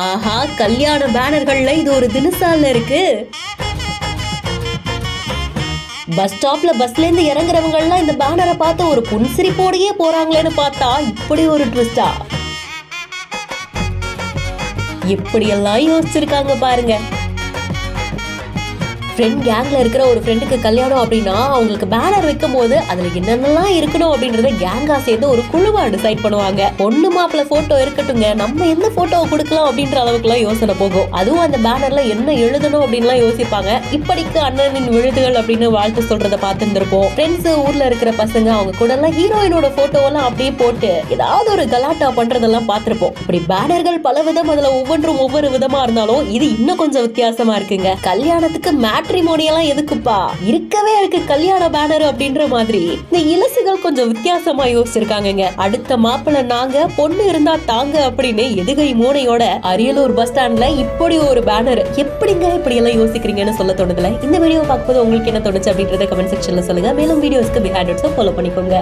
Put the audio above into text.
ஆஹா, கல்யாண பேனர்கள்ல இது ஒரு தினசால இருக்கு. பஸ் ஸ்டாப்ல பஸ்ல இருந்து இறங்குறவங்க எல்லாம் இந்த பேனரை பார்த்து ஒரு புன்சிரிப்போடையே போறாங்களேன்னு பார்த்தா இப்படி ஒரு ட்விஸ்டா. எப்படி எல்லாம் யோசிச்சிருக்காங்க பாருங்க. ஃப்ரெண்ட் கேங்ல இருக்கிற ஒரு ஃப்ரெண்டுக்கு கல்யாணம் அப்படின்னா அவங்களுக்கு பேனர் வைக்கும் போது அதுல என்னென்னலாம் இருக்கணும் அப்படின்றத கேங்கா சேர்ந்து ஒரு குழுவா டிசைட் பண்ணுவாங்க. பொண்ணு மாப்பிள்ள போட்டோ இருக்கட்டுங்க, நம்ம எந்த போட்டோவை கொடுக்கலாம் அப்படின்ற அளவுக்கு எல்லாம் யோசனை போகும். அதுவும் அந்த பேனர்ல என்ன எழுதணும் அப்படின்னு எல்லாம் யோசிப்பாங்க. இப்படிக்கு அண்ணனின் விழுதுகள் அப்படின்னு வாழ்த்து சொல்றதை பார்த்துருப்போம். ஃப்ரெண்ட்ஸ், ஊர்ல இருக்கிற பசங்க அவங்க கூட எல்லாம் ஹீரோயினோட போட்டோ எல்லாம் அப்படியே போட்டு ஏதாவது ஒரு கலாட்டா பண்றதெல்லாம் பார்த்திருப்போம். இப்படி பேனர்கள் பல விதம், அதுல ஒவ்வொன்றும் ஒவ்வொரு விதமா இருந்தாலும் இது இன்னும் கொஞ்சம் வித்தியாசமா இருக்குங்க. கல்யாணத்துக்கு மேட்ரிமோனியெல்லாம் எதுக்குப்பா, இருக்கவே இருக்கு கல்யாண பேனர் அப்படின்ற மாதிரி இந்த இலசுகள் கொஞ்சம் வித்தியாசமா யோசிச்சிருக்காங்க. அடுத்த மாப்பிள்ள நாங்க, பொண்ணு இருந்தா தாங்க அப்படின்னு எதுகை மூனையோட அரியலூர் பஸ் ஸ்டாண்ட்ல இப்படி ஒரு பேனர். எப்படிங்க இப்படி எல்லாம் யோசிக்கிறீங்கன்னு சொல்ல தோணுதுல. இந்த வீடியோ பார்க்கும்போது உங்களுக்கு என்ன தோணுச்சு அப்படின்றத கமெண்ட் செக்ஷன்ல சொல்லுங்க. மேலும் வீடியோஸ்க்கு பிஹைண்ட் ஃபாலோ பண்ணிக்கோங்க.